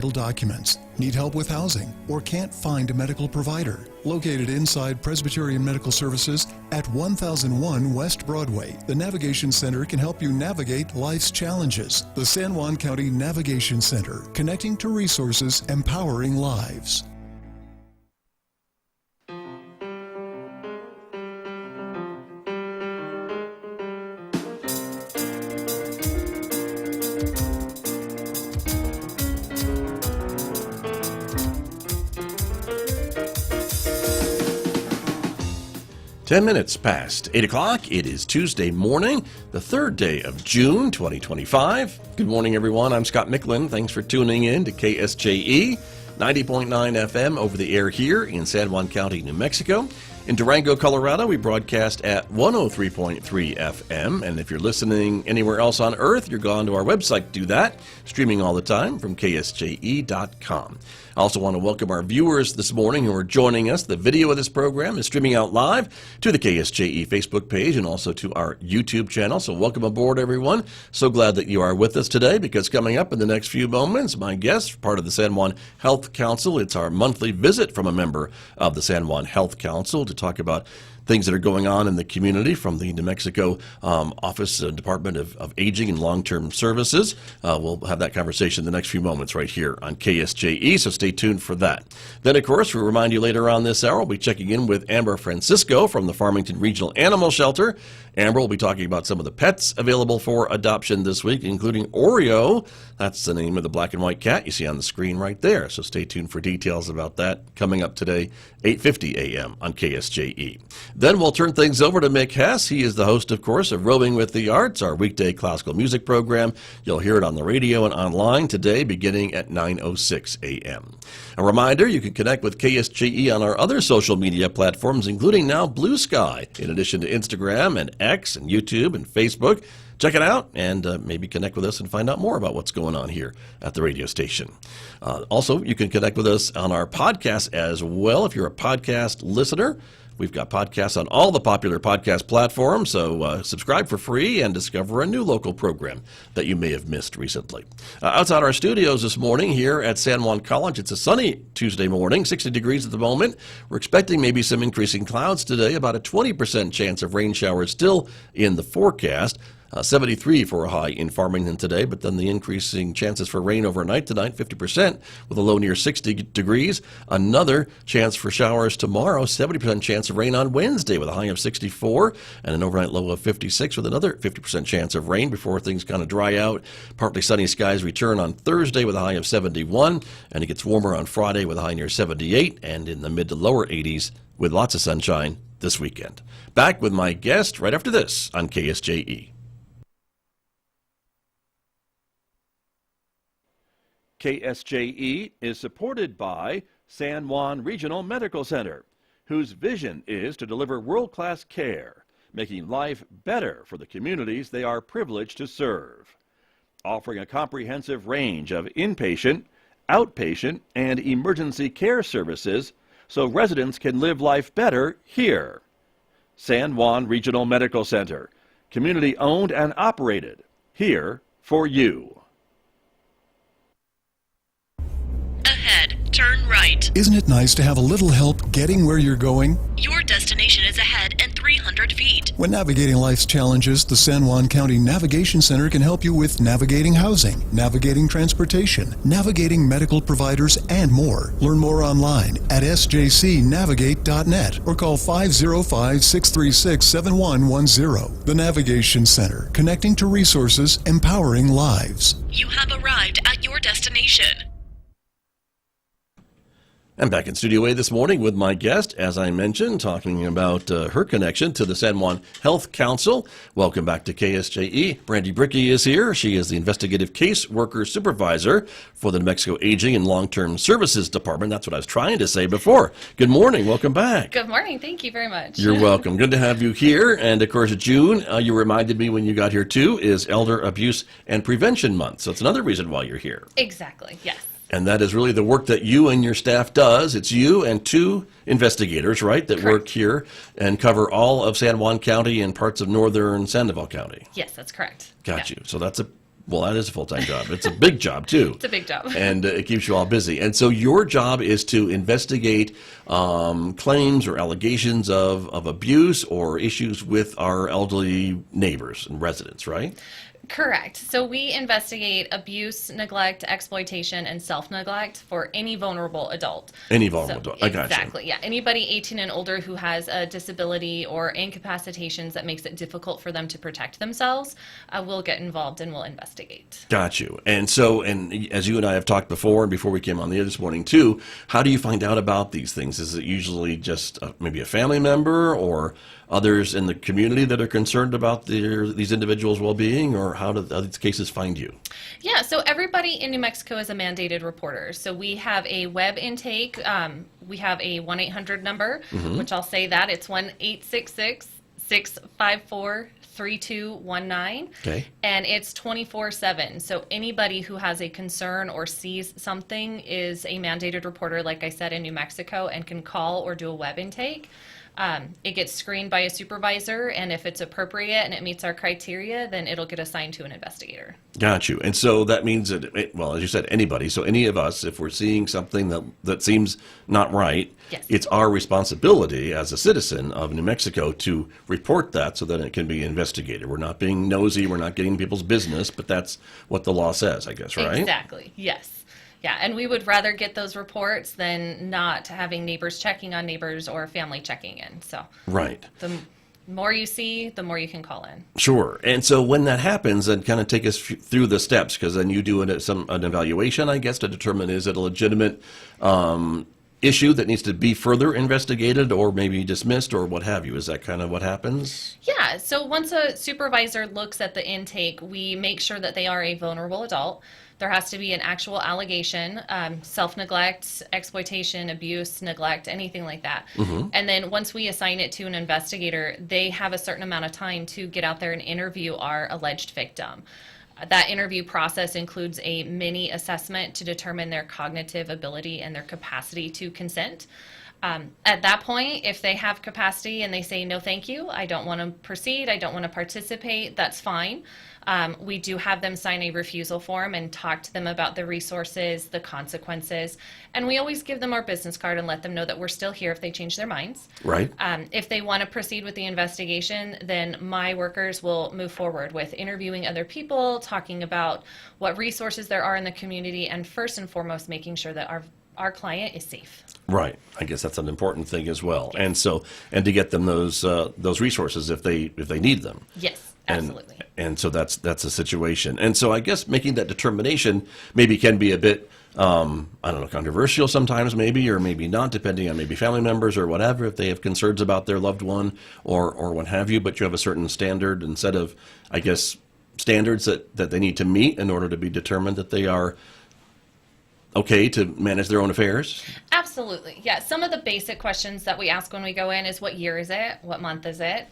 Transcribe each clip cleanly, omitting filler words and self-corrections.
documents, need help with housing, or can't find a medical provider. Located inside Presbyterian Medical Services at 1001 West Broadway, the Navigation Center can help you navigate life's challenges. The San Juan County Navigation Center, connecting to resources, empowering lives. Ten minutes past 8 o'clock. It is Tuesday morning, the third day of June 2025. Good morning, everyone. I'm Scott Micklin. Thanks for tuning in to KSJE 90.9 FM over the air here in San Juan County, New Mexico. In Durango, Colorado, we broadcast at 103.3 FM. And if you're listening anywhere else on Earth, you're gone to our website to do that, streaming all the time from KSJE.com. I also want to welcome our viewers this morning who are joining us. The video of this program is streaming out live to the KSJE Facebook page and also to our YouTube channel. So welcome aboard, everyone. So glad that you are with us today, because coming up in the next few moments, my guest, part of the San Juan Health Council. It's our monthly visit from a member of the San Juan Health Council to talk about things that are going on in the community from the New Mexico Office and Department of Aging and Long-Term Services. We'll have that conversation in the next few moments right here on KSJE, so stay tuned for that. Then, of course, we'll remind you later on this hour, we'll be checking in with Amber Francisco from the Farmington Regional Animal Shelter. Amber will be talking about some of the pets available for adoption this week, including Oreo. That's the name of the black and white cat you see on the screen right there. So stay tuned for details about that coming up today, 8:50 a.m. on KSJE. Then we'll turn things over to Mick Hess. He is the host, of course, of Roving with the Arts, our weekday classical music program. You'll hear it on the radio and online today beginning at 9:06 a.m. A reminder, you can connect with KSJE on our other social media platforms, including now Blue Sky, in addition to Instagram and X and YouTube and Facebook. Check it out and maybe connect with us and find out more about what's going on here at the radio station. Also, you can connect with us on our podcast as well if you're a podcast listener. We've got podcasts on all the popular podcast platforms, so subscribe for free and discover a new local program that you may have missed recently. Outside our studios this morning here at San Juan College, it's a sunny Tuesday morning, 60 degrees at the moment. We're expecting maybe some increasing clouds today, about a 20% chance of rain showers still in the forecast. 73 for a high in Farmington today, but then the increasing chances for rain overnight tonight, 50% with a low near 60 degrees. Another chance for showers tomorrow, 70% chance of rain on Wednesday with a high of 64 and an overnight low of 56 with another 50% chance of rain before things kind of dry out. Partly sunny skies return on Thursday with a high of 71, and it gets warmer on Friday with a high near 78 and in the mid to lower 80s with lots of sunshine this weekend. Back with my guest right after this on KSJE. KSJE is supported by San Juan Regional Medical Center, whose vision is to deliver world-class care, making life better for the communities they are privileged to serve. Offering a comprehensive range of inpatient, outpatient, and emergency care services so residents can live life better here. San Juan Regional Medical Center, community-owned and operated, here for you. Turn right. Isn't it nice to have a little help getting where you're going? Your destination is ahead and 300 feet. When navigating life's challenges, the San Juan County Navigation Center can help you with navigating housing, navigating transportation, navigating medical providers, and more. Learn more online at sjcnavigate.net or call 505-636-7110. The Navigation Center, connecting to resources, empowering lives. You have arrived at your destination. I'm back in Studio A this morning with my guest, as I mentioned, talking about her connection to the San Juan Health Council. Welcome back to KSJE. Brandi Brickey is here. She is the Investigative Caseworker Supervisor for the New Mexico Aging and Long-Term Services Department. That's what I was trying to say before. Good morning. Welcome back. Good morning. Thank you very much. You're welcome. Good to have you here. And, of course, June, you reminded me when you got here, too, is Elder Abuse and Prevention Month. So it's another reason why you're here. Exactly. Yes. And that is really the work that you and your staff does. It's you and two investigators, right, that Correct. work here and cover all of San Juan County and parts of northern Sandoval County. Yes, that's correct. Got Yeah. you. So that's a Well, that is a full-time job. It's a big job, too. It's a big job. And it keeps you all busy. And so your job is to investigate claims or allegations of abuse or issues with our elderly neighbors and residents, right? Correct. So we investigate abuse, neglect, exploitation, and self-neglect for any vulnerable adult. Any vulnerable adult. I got you. Exactly. Yeah. Anybody 18 and older who has a disability or incapacitations that makes it difficult for them to protect themselves, will get involved and will investigate. Got you. And so, and as you and I have talked before, and before we came on the air this morning too, how do you find out about these things? Is it usually just maybe a family member or others in the community that are concerned about these individuals' well-being, or how do these cases find you? Yeah, so everybody in New Mexico is a mandated reporter. So we have a web intake. We have a 1-800 number, which I'll say that. It's 1-866-654-3219. Okay. And it's 24/7. So anybody who has a concern or sees something is a mandated reporter, like I said, in New Mexico, and can call or do a web intake. It gets screened by a supervisor, and if it's appropriate and it meets our criteria, then it'll get assigned to an investigator. Got you. And so that means that, well, as you said, anybody, so any of us, if we're seeing something that seems not right, Yes. it's our responsibility as a citizen of New Mexico to report that so that it can be investigated. We're not being nosy, we're not getting people's business, but that's what the law says, I guess, right? Exactly, yes. Yeah, and we would rather get those reports than not having neighbors checking on neighbors or family checking in. So Right. the more you see, the more you can call in. Sure. And so when that happens, then kind of take us through the steps, because then you do an evaluation, I guess, to determine is it a legitimate issue that needs to be further investigated or maybe dismissed or what have you. Is that kind of what happens? Yeah, so once a supervisor looks at the intake, we make sure that they are a vulnerable adult. There has to be an actual allegation, self-neglect, exploitation, abuse, neglect, anything like that. And then once we assign it to an investigator, they have a certain amount of time to get out there and interview our alleged victim. That interview process includes a mini assessment to determine their cognitive ability and their capacity to consent. At that point, if they have capacity and they say, no, thank you, I don't want to proceed, I don't want to participate, that's fine. We do have them sign a refusal form and talk to them about the resources, the consequences, and we always give them our business card and let them know that we're still here if they change their minds. Right. If they want to proceed with the investigation, then my workers will move forward with interviewing other people, talking about what resources there are in the community, and first and foremost, making sure that our client is safe. Right. I guess that's an important thing as well. And so, and to get them those resources if they need them. Yes. Absolutely. And so that's a situation. And so I guess making that determination maybe can be a bit, I don't know, controversial sometimes maybe, or maybe not, depending on maybe family members or whatever, if they have concerns about their loved one or what have you, but you have a certain standard and set of, I guess, standards that they need to meet in order to be determined that they are okay to manage their own affairs? Absolutely. Yeah. Some of the basic questions that we ask when we go in is what year is it? What month is it?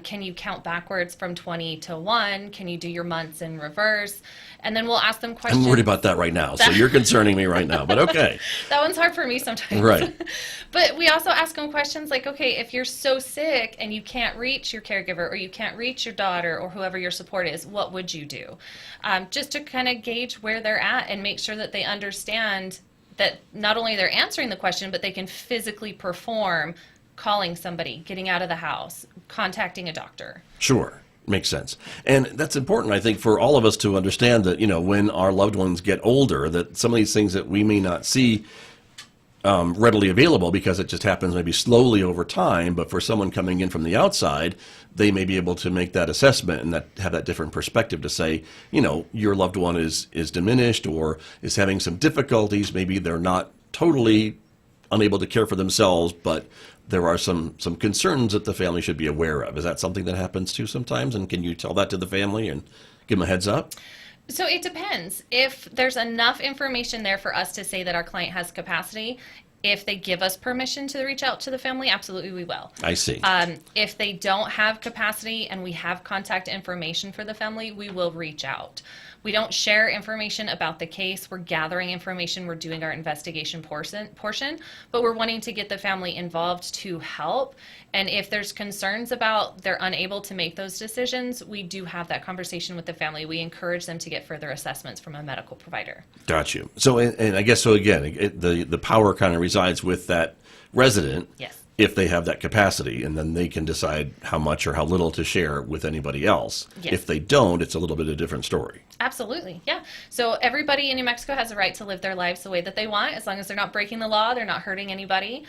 Can you count backwards from 20 to 1? Can you do your months in reverse? And then we'll ask them questions. I'm worried about that right now, so you're concerning me right now, but okay. That one's hard for me sometimes. Right. But we also ask them questions like, okay, if you're so sick and you can't reach your caregiver or you can't reach your daughter or whoever your support is, what would you do? Just to kind of gauge where they're at and make sure that they understand that not only they're answering the question, but they can physically perform calling somebody, getting out of the house, contacting a doctor. Sure. Makes sense. And that's important, I think, for all of us to understand that, when our loved ones get older, that some of these things that we may not see readily available because it just happens maybe slowly over time, but for someone coming in from the outside, they may be able to make that assessment and have that different perspective to say, your loved one is diminished or is having some difficulties. Maybe they're not totally unable to care for themselves, but there are some concerns that the family should be aware of. Is that something that happens too sometimes? And can you tell that to the family and give them a heads up? So it depends. If there's enough information there for us to say that our client has capacity, If they give us permission to reach out to the family, absolutely we will. I see. If they don't have capacity and we have contact information for the family, we will reach out. We don't share information about the case. We're gathering information. We're doing our investigation portion, but we're wanting to get the family involved to help. And if there's concerns about they're unable to make those decisions, we do have that conversation with the family. We encourage them to get further assessments from a medical provider. Got you. So, and I guess, so again, the power kind of resides with that resident. Yes. If they have that capacity, and then they can decide how much or how little to share with anybody else. Yes. If they don't, it's a little bit of a different story. Absolutely, yeah. So everybody in New Mexico has a right to live their lives the way that they want, as long as they're not breaking the law, they're not hurting anybody.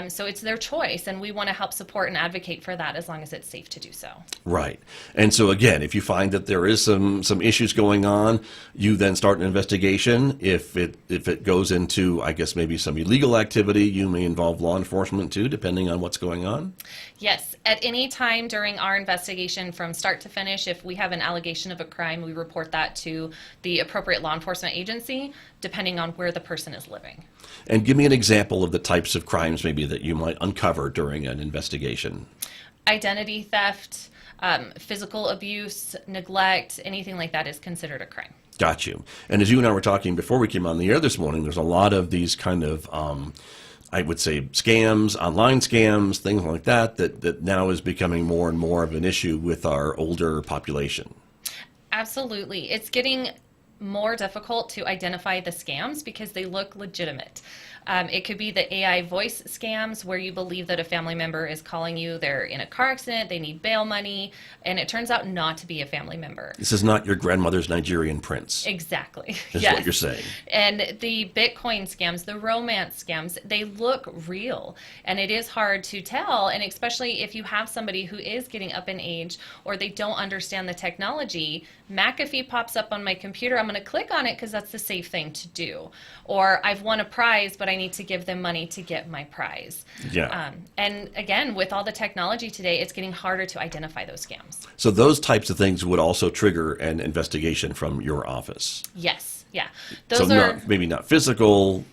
So it's their choice, and we want to help support and advocate for that as long as it's safe to do so. Right. And so again, if you find that there is some issues going on, you then start an investigation. If it goes into, I guess, maybe some illegal activity, you may involve law enforcement too, depending on what's going on. Yes, at any time during our investigation from start to finish, if we have an allegation of a crime, we report that to the appropriate law enforcement agency, depending on where the person is living. And give me an example of the types of crimes maybe that you might uncover during an investigation. Identity theft, physical abuse, neglect, anything like that is considered a crime. Got you. And as you and I were talking before we came on the air this morning, there's a lot of these kind of I would say scams, online scams, things like that now is becoming more and more of an issue with our older population. Absolutely. It's getting more difficult to identify the scams because they look legitimate. It could be the AI voice scams where you believe that a family member is calling you, they're in a car accident, they need bail money, and it turns out not to be a family member. This is not your grandmother's Nigerian prince. Exactly. Is Yes. what you're saying. And the Bitcoin scams, the romance scams, they look real. And it is hard to tell. And especially if you have somebody who is getting up in age or they don't understand the technology, McAfee pops up on my computer. I'm going to click on it because that's the safe thing to do. Or I've won a prize, but I need to give them money to get my prize. Yeah. And again, with all the technology today, it's getting harder to identify those scams. So those types of things would also trigger an investigation from your office. Yes. Yeah. So Those are maybe not physical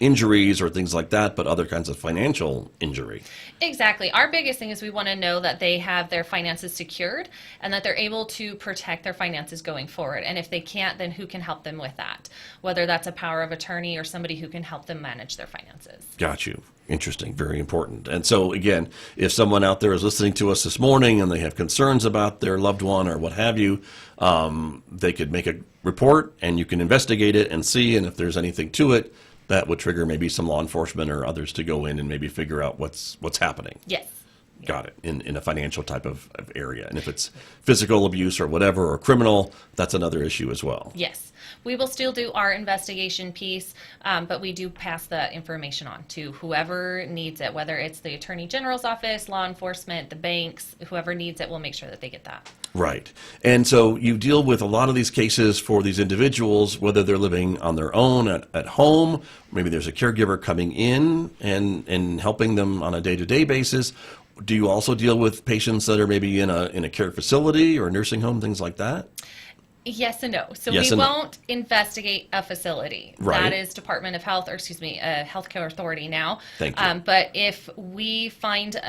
injuries or things like that, but other kinds of financial injury. Exactly. Our biggest thing is we want to know that they have their finances secured and that they're able to protect their finances going forward. And if they can't, then who can help them with that? Whether that's a power of attorney or somebody who can help them manage their finances. Got you. Interesting. Very important. And so, again, if someone out there is listening to us this morning and they have concerns about their loved one or what have you, they could make a report and you can investigate it and see, and if there's anything to it, that would trigger maybe some law enforcement or others to go in and maybe figure out what's happening. Yes. Got it. In a financial type of area. And if it's physical abuse or whatever or criminal, that's another issue as well. Yes. We will still do our investigation piece, but we do pass the information on to whoever needs it, whether it's the Attorney General's office, law enforcement, the banks, whoever needs it, we'll make sure that they get that. Right. And so you deal with a lot of these cases for these individuals, whether they're living on their own at home, maybe there's a caregiver coming in and helping them on a day-to-day basis. Do you also deal with patients that are maybe in a care facility or a nursing home, things like that? Yes and no. So Yes we and no. won't investigate a facility. Right. That is Department of Health, or excuse me, a healthcare authority now. Thank you. But if we find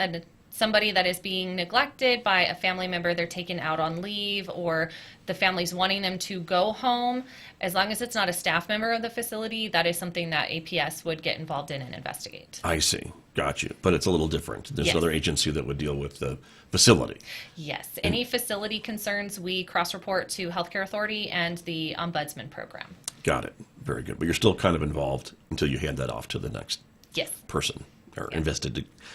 somebody that is being neglected by a family member, they're taken out on leave, or the family's wanting them to go home, as long as it's not a staff member of the facility, that is something that APS would get involved in and investigate. I see. Got you. But it's a little different. There's Yes. another agency that would deal with the facility. Yes. Any facility concerns, we cross-report to Healthcare Authority and the Ombudsman program. Got it. Very good. But you're still kind of involved until you hand that off to the next Yes. person or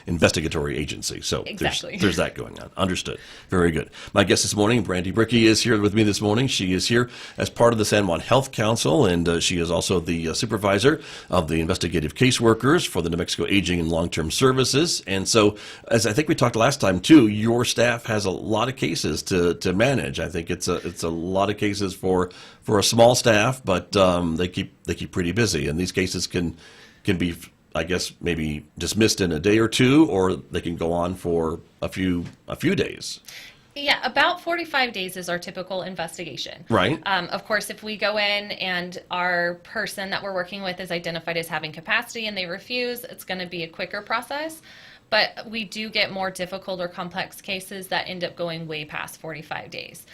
investigatory agency. So Exactly. there's that going on. Understood. Very good. My guest this morning, Brandi Brickey, is here with me this morning. She is here as part of the San Juan Health Council, and she is also the supervisor of the investigative caseworkers for the New Mexico Aging and Long-Term Services. And so, as I think we talked last time too, your staff has a lot of cases to manage. I think it's a lot of cases for a small staff, but they keep pretty busy, and these cases can be, I guess, maybe dismissed in a day or two, or they can go on for a few days. Yeah, about 45 days is our typical investigation. Right. Of course, if we go in and our person that we're working with is identified as having capacity and they refuse, it's going to be a quicker process. But we do get more difficult or complex cases that end up going way past 45 days.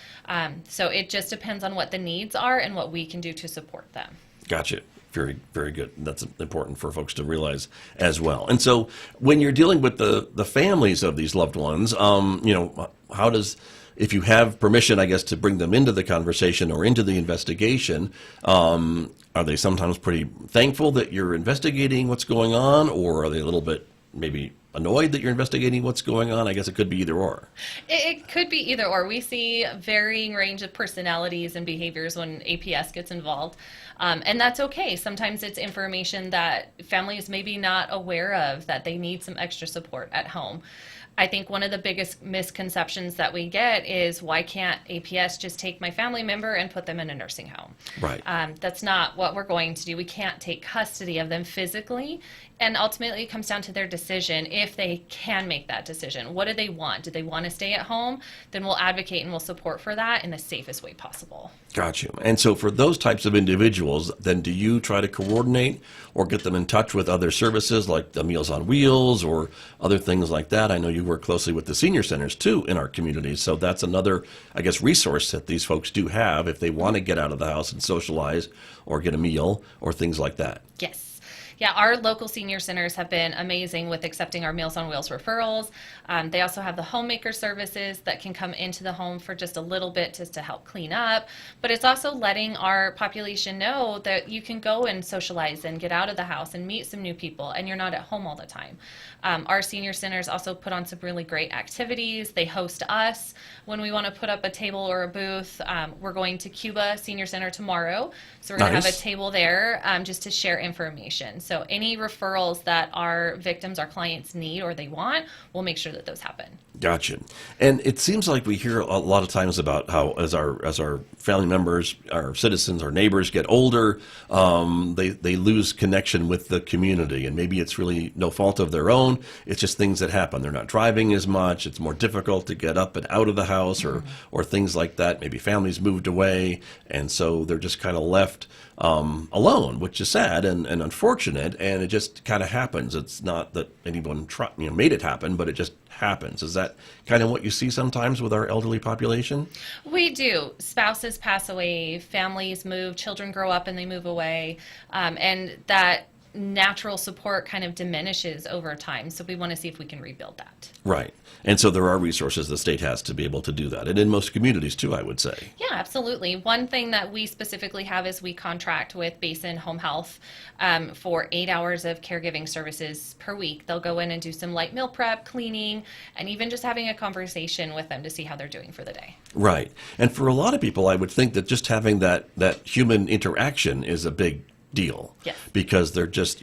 So it just depends on what the needs are and what we can do to support them. Gotcha. Very, very good. That's important for folks to realize as well. And so when you're dealing with the families of these loved ones, how does, if you have permission, I guess, to bring them into the conversation or into the investigation, are they sometimes pretty thankful that you're investigating what's going on, or are they a little bit maybe annoyed that you're investigating what's going on? I guess it could be either or. It could be either or. We see varying range of personalities and behaviors when APS gets involved. And that's okay. Sometimes it's information that families may be not aware of, that they need some extra support at home. I think one of the biggest misconceptions that we get is, why can't APS just take my family member and put them in a nursing home? Right. That's not what we're going to do. We can't take custody of them physically. And ultimately, it comes down to their decision, if they can make that decision. What do they want? Do they want to stay at home? Then we'll advocate and we'll support for that in the safest way possible. Got you. And so for those types of individuals, then do you try to coordinate or get them in touch with other services like the Meals on Wheels or other things like that? I know you work closely with the senior centers too in our communities. So that's another, I guess, resource that these folks do have if they want to get out of the house and socialize or get a meal or things like that. Yes. Yeah, our local senior centers have been amazing with accepting our Meals on Wheels referrals. They also have the homemaker services that can come into the home for just a little bit just to help clean up. But it's also letting our population know that you can go and socialize and get out of the house and meet some new people, and you're not at home all the time. Our senior centers also put on some really great activities. They host us when we want to put up a table or a booth. We're going to Cuba Senior Center tomorrow, so we're going to have a table there just to share information. So any referrals that our victims, our clients need or they want, we'll make sure that those happen. Gotcha. And it seems like we hear a lot of times about how as our family members, our citizens, our neighbors get older, they lose connection with the community. And maybe it's really no fault of their own. It's just things that happen. They're not driving as much. It's more difficult to get up and out of the house or things like that. Maybe families moved away. And so they're just kind of left alone, which is sad and unfortunate, and it just kind of happens. It's not that anyone made it happen, but it just happens. Is that kind of what you see sometimes with our elderly population? We do. Spouses pass away, families move, children grow up and they move away, and that natural support kind of diminishes over time. So we want to see if we can rebuild that. Right. And so there are resources the state has to be able to do that. And in most communities too, I would say. Yeah, absolutely. One thing that we specifically have is we contract with Basin Home Health for 8 hours of caregiving services per week. They'll go in and do some light meal prep, cleaning, and even just having a conversation with them to see how they're doing for the day. Right. And for a lot of people, I would think that just having that human interaction is a big deal. Yes. Because they're just,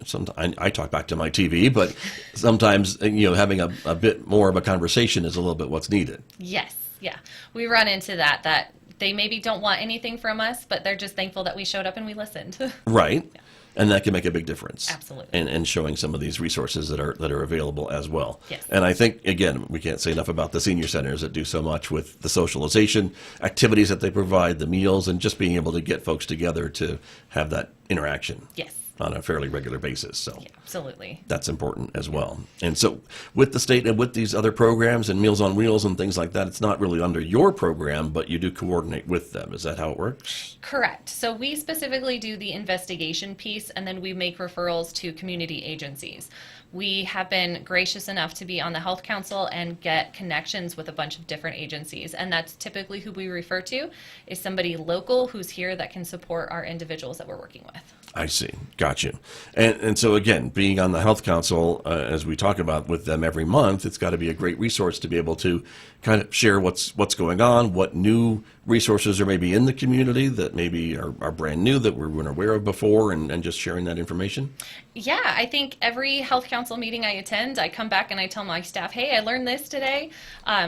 sometimes I talk back to my TV, but sometimes, having a bit more of a conversation is a little bit what's needed. Yes. Yeah. We run into that they maybe don't want anything from us, but they're just thankful that we showed up and we listened. Right. Yeah. And that can make a big difference. Absolutely. And showing some of these resources that are available as well. Yes. And I think, again, we can't say enough about the senior centers that do so much with the socialization activities that they provide, the meals, and just being able to get folks together to have that interaction. Yes. On a fairly regular basis. So yeah, absolutely. That's important as well. And so with the state and with these other programs and Meals on Wheels and things like that, it's not really under your program, but you do coordinate with them. Is that how it works? Correct. So we specifically do the investigation piece, and then we make referrals to community agencies. We have been gracious enough to be on the Health Council and get connections with a bunch of different agencies. And that's typically who we refer to, is somebody local who's here that can support our individuals that we're working with. I see. Gotcha. And so, again, being on the Health Council, as we talk about with them every month, it's got to be a great resource to be able to kind of share what's going on, what new resources are maybe in the community that maybe are brand new that we weren't aware of before, and just sharing that information? Yeah, I think every Health Council meeting I attend, I come back and I tell my staff, hey, I learned this today,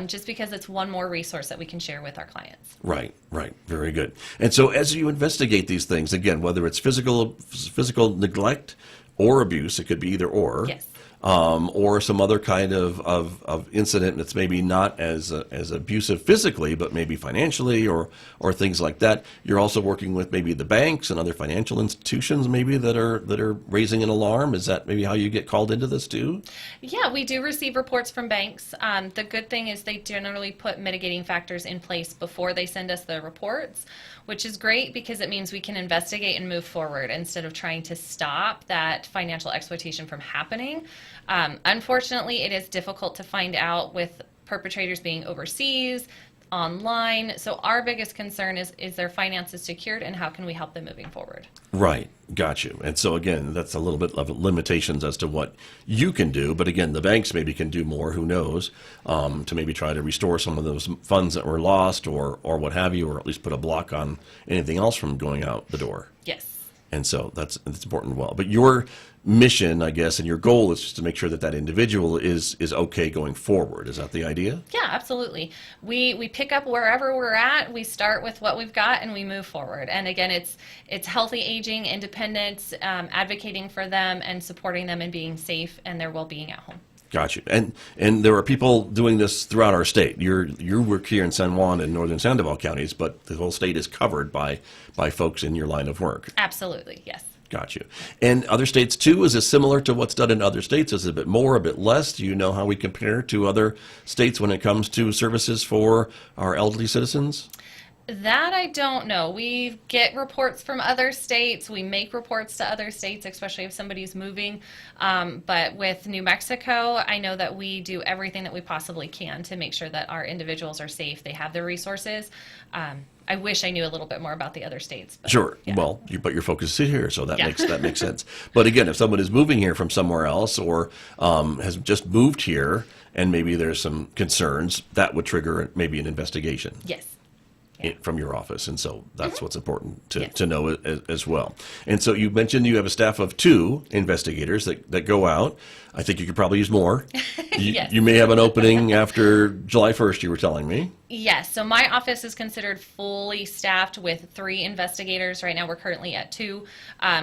just because it's one more resource that we can share with our clients. Right. Very good. And so as you investigate these things, again, whether it's physical neglect or abuse, it could be either or. Yes. or some other kind of incident that's maybe not as abusive physically, but maybe financially or things like that. You're also working with maybe the banks and other financial institutions maybe that are raising an alarm. Is that maybe how you get called into this too? Yeah, we do receive reports from banks. The good thing is they generally put mitigating factors in place before they send us the reports, which is great because it means we can investigate and move forward instead of trying to stop that financial exploitation from happening. Unfortunately, it is difficult to find out with perpetrators being overseas, online. So our biggest concern is their finances secured and how can we help them moving forward? Right. Got you. And so again, that's a little bit of limitations as to what you can do. But again, the banks maybe can do more, who knows, to maybe try to restore some of those funds that were lost or what have you, or at least put a block on anything else from going out the door. Yes. And so that's important as well. But your mission, I guess, and your goal is just to make sure that individual is okay going forward. Is that the idea? Yeah, absolutely. We pick up wherever we're at. We start with what we've got and we move forward. And again, it's healthy aging, independence, advocating for them and supporting them and being safe and their well-being at home. Got you. And there are people doing this throughout our state. You work here in San Juan and northern Sandoval counties, but the whole state is covered by folks in your line of work. Absolutely, yes. Got you. And other states too, is this similar to what's done in other states? Is it a bit more, a bit less? Do you know how we compare to other states when it comes to services for our elderly citizens? That I don't know. We get reports from other states. We make reports to other states, especially if somebody's moving. But with New Mexico, I know that we do everything that we possibly can to make sure that our individuals are safe. They have their resources. I wish I knew a little bit more about the other states. But, sure. yeah. Well, but your focus is here, so that makes sense. But again, if someone is moving here from somewhere else or has just moved here and maybe there's some concerns, that would trigger maybe an investigation. Yes. From your office, and so that's what's important to know as well. And so you mentioned you have a staff of 2 investigators that go out. I think you could probably use more. Yes. You may have an opening after July 1st, you were telling me. Yes. So my office is considered fully staffed with 3 investigators. Right now we're currently at 2.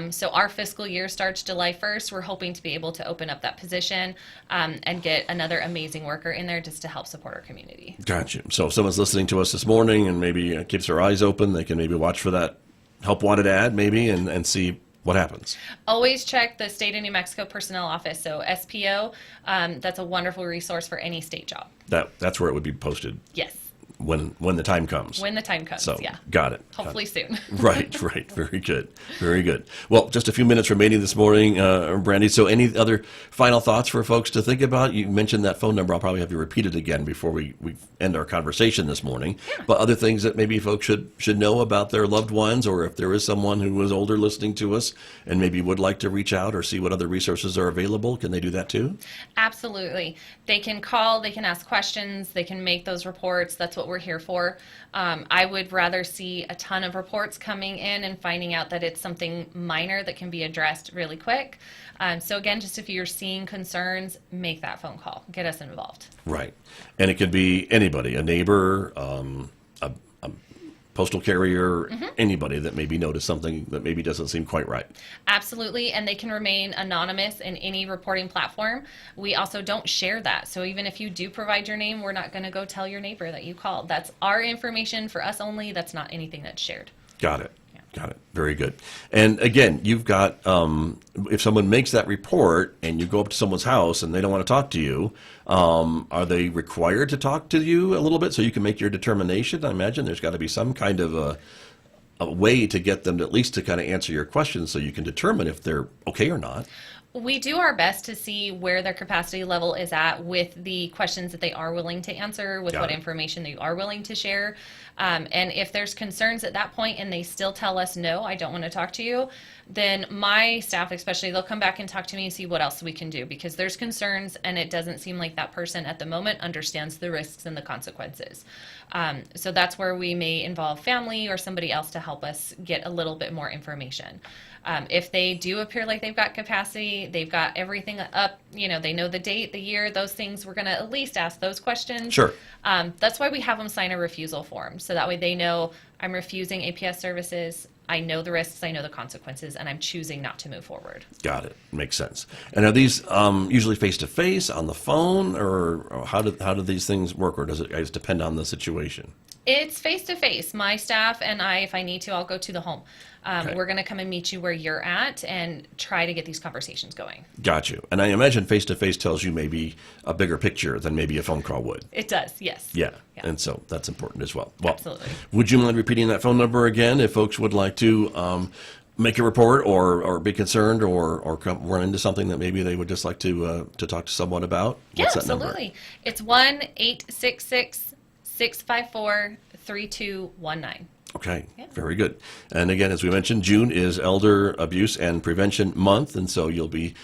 So our fiscal year starts July 1st. We're hoping to be able to open up that position and get another amazing worker in there just to help support our community. Gotcha. So if someone's listening to us this morning and maybe keeps their eyes open, they can maybe watch for that help wanted ad maybe and see what happens. Always check the State of New Mexico Personnel Office, so SPO. That's a wonderful resource for any state job. That's where it would be posted. Yes. When the time comes. When the time comes, so, yeah. Got it. Hopefully soon. Right. Very good. Very good. Well, just a few minutes remaining this morning, Brandi. So any other final thoughts for folks to think about? You mentioned that phone number. I'll probably have you repeat it again before we end our conversation this morning. Yeah. But other things that maybe folks should know about their loved ones, or if there is someone who is older listening to us and maybe would like to reach out or see what other resources are available, can they do that too? Absolutely. They can call, they can ask questions, they can make those reports. That's what we're here for. I would rather see a ton of reports coming in and finding out that it's something minor that can be addressed really quick. So again, just if you're seeing concerns, make that phone call. Get us involved. Right. And it could be anybody, a neighbor, a postal carrier, anybody that maybe noticed something that maybe doesn't seem quite right. Absolutely, and they can remain anonymous in any reporting platform. We also don't share that. So even if you do provide your name, we're not going to go tell your neighbor that you called. That's our information for us only. That's not anything that's shared. Got it. Got it. Very good. And again, you've got, if someone makes that report and you go up to someone's house and they don't want to talk to you, are they required to talk to you a little bit so you can make your determination? I imagine there's got to be some kind of a way to get them to at least to kind of answer your questions so you can determine if they're okay or not. We do our best to see where their capacity level is at with the questions that they are willing to answer, with what information they are willing to share. And if there's concerns at that point and they still tell us, no, I don't want to talk to you, then my staff especially, they'll come back and talk to me and see what else we can do, because there's concerns and it doesn't seem like that person at the moment understands the risks and the consequences. So that's where we may involve family or somebody else to help us get a little bit more information. If they do appear like they've got capacity, they've got everything up, they know the date, the year, those things, we're going to at least ask those questions. Sure. That's why we have them sign a refusal form. So that way they know I'm refusing APS services. I know the risks, I know the consequences, and I'm choosing not to move forward. Got it. Makes sense. And are these usually face-to-face, on the phone, or how do these things work, or does it guys depend on the situation? It's face-to-face. My staff and I, if I need to, I'll go to the home. Okay. We're going to come and meet you where you're at and try to get these conversations going. Got you. And I imagine face-to-face tells you maybe a bigger picture than maybe a phone call would. It does, yes. Yeah. And so that's important as well. Well, Absolutely. Would you mind repeating that phone number again if folks would like to make a report or be concerned or run into something that maybe they would just like to talk to someone about? Yeah, What's that number? absolutely. It's 1-866-654-3219. Okay, very good. And again, as we mentioned, June is Elder Abuse and Prevention Month, and so you'll be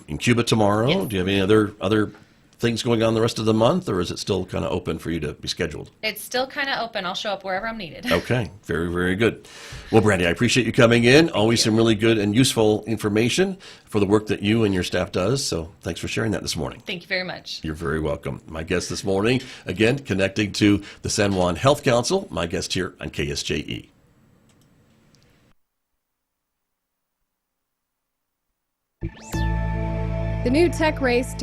in Cuba tomorrow. Yes. Do you have any other things going on the rest of the month, or is it still kind of open for you to be scheduled? It's still kind of open. I'll show up wherever I'm needed. Okay, very, very good. Well, Brandi, I appreciate you coming in. Always some really good and useful information for the work that you and your staff does, so thanks for sharing that this morning. Thank you very much. You're very welcome. My guest this morning, again, connecting to the San Juan Health Council, my guest here on KSJE. The new tech race to